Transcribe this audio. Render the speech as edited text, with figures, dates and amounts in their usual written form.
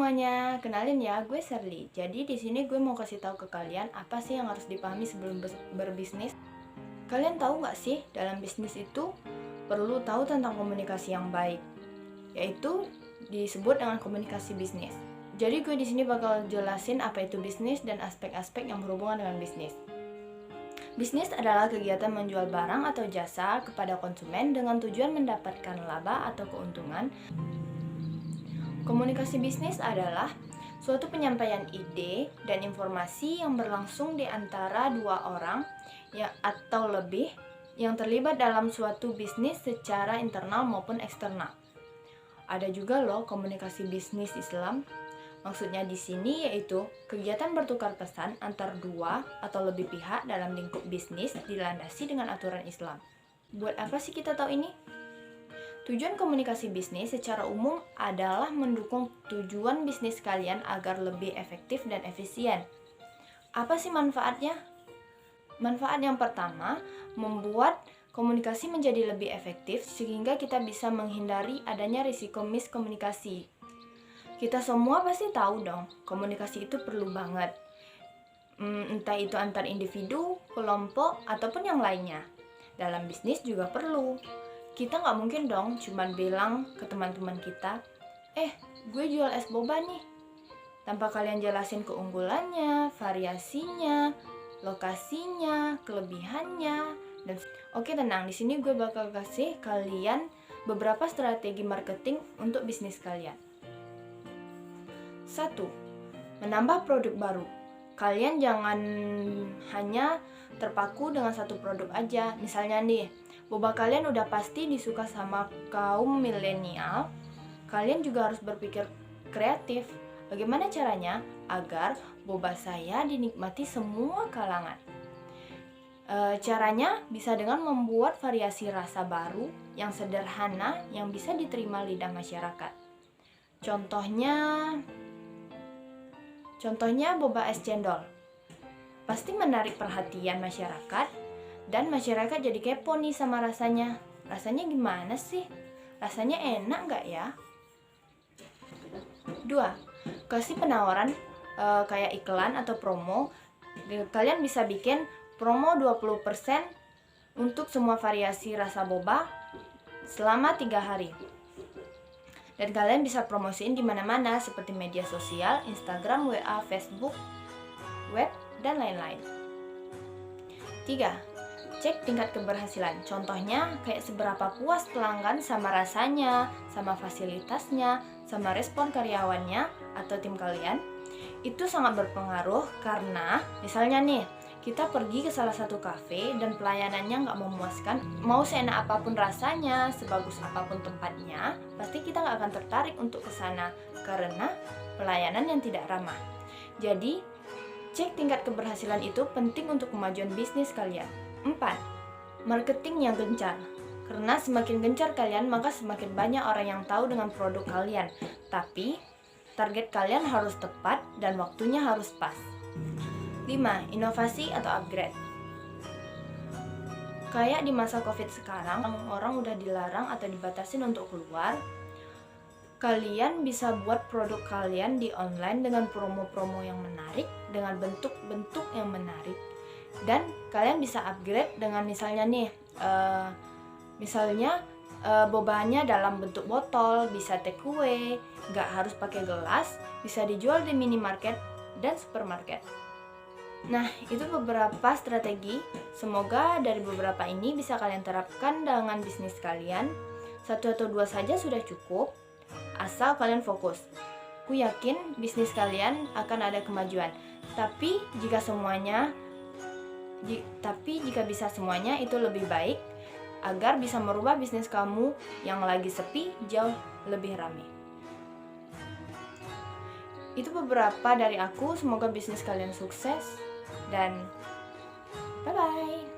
semuanya, kenalin ya, gue Sherly. Jadi di sini gue mau kasih tahu ke kalian apa sih yang harus dipahami sebelum berbisnis. Kalian tahu nggak sih, dalam bisnis itu perlu tahu tentang komunikasi yang baik, yaitu disebut dengan komunikasi bisnis. Jadi gue di sini bakal jelasin apa itu bisnis dan aspek-aspek yang berhubungan dengan bisnis. Bisnis adalah kegiatan menjual barang atau jasa kepada konsumen dengan tujuan mendapatkan laba atau keuntungan. Komunikasi bisnis adalah suatu penyampaian ide dan informasi yang berlangsung di antara dua orang atau lebih yang terlibat dalam suatu bisnis secara internal maupun eksternal. Ada juga loh komunikasi bisnis Islam. Maksudnya di sini yaitu kegiatan bertukar pesan antar dua atau lebih pihak dalam lingkup bisnis dilandasi dengan aturan Islam. Buat apa sih kita tahu ini? Tujuan komunikasi bisnis secara umum adalah mendukung tujuan bisnis kalian agar lebih efektif dan efisien. Apa sih manfaatnya? Manfaat yang pertama, membuat komunikasi menjadi lebih efektif sehingga kita bisa menghindari adanya risiko miskomunikasi. Kita semua pasti tahu dong, komunikasi itu perlu banget. Entah itu antar individu, kelompok, ataupun yang lainnya. Dalam bisnis juga perlu. Kita nggak mungkin dong cuman bilang ke teman-teman kita, gue jual es boba nih, tanpa kalian jelasin keunggulannya, variasinya, lokasinya, kelebihannya, dan oke tenang, di sini gue bakal kasih kalian beberapa strategi marketing untuk bisnis kalian. 1. Menambah produk baru. Kalian jangan hanya terpaku dengan satu produk aja. Misalnya nih, boba kalian udah pasti disuka sama kaum milenial. Kalian juga harus berpikir kreatif. Bagaimana caranya agar boba saya dinikmati semua kalangan? Caranya bisa dengan membuat variasi rasa baru yang sederhana yang bisa diterima lidah masyarakat. Contohnya boba es cendol. Pasti menarik perhatian masyarakat dan masyarakat jadi kepo nih sama rasanya. Rasanya gimana sih? Rasanya enak nggak ya? 2. Kasih penawaran kayak iklan atau promo. Kalian bisa bikin promo 20% untuk semua variasi rasa boba selama 3 hari. Dan kalian bisa promosiin di mana-mana seperti media sosial, Instagram, WA, Facebook, web, dan lain-lain. 3. Cek tingkat keberhasilan. Contohnya kayak seberapa puas pelanggan sama rasanya, sama fasilitasnya, sama respon karyawannya atau tim kalian. Itu sangat berpengaruh karena misalnya nih, kita pergi ke salah satu kafe dan pelayanannya nggak memuaskan, mau seenak apapun rasanya, sebagus apapun tempatnya, pasti kita nggak akan tertarik untuk ke sana karena pelayanan yang tidak ramah. Jadi, cek tingkat keberhasilan itu penting untuk kemajuan bisnis kalian. 4. Marketing yang gencar. Karena semakin gencar kalian, maka semakin banyak orang yang tahu dengan produk kalian. Tapi, target kalian harus tepat dan waktunya harus pas. 5. Inovasi atau upgrade. Kayak di masa COVID sekarang, orang udah dilarang atau dibatasin untuk keluar. Kalian bisa buat produk kalian di online dengan promo-promo yang menarik, dengan bentuk-bentuk yang menarik. Dan kalian bisa upgrade dengan misalnya nih, bobanya dalam bentuk botol, bisa take away, nggak harus pakai gelas, bisa dijual di minimarket dan supermarket. Nah, itu beberapa strategi. Semoga dari beberapa ini bisa kalian terapkan dengan bisnis kalian. 1 atau 2 saja sudah cukup, asal kalian fokus. Aku yakin bisnis kalian akan ada kemajuan. Tapi jika bisa semuanya itu lebih baik, agar bisa merubah bisnis kamu yang lagi sepi jauh lebih ramai. Itu beberapa dari aku. Semoga bisnis kalian sukses dan bye-bye.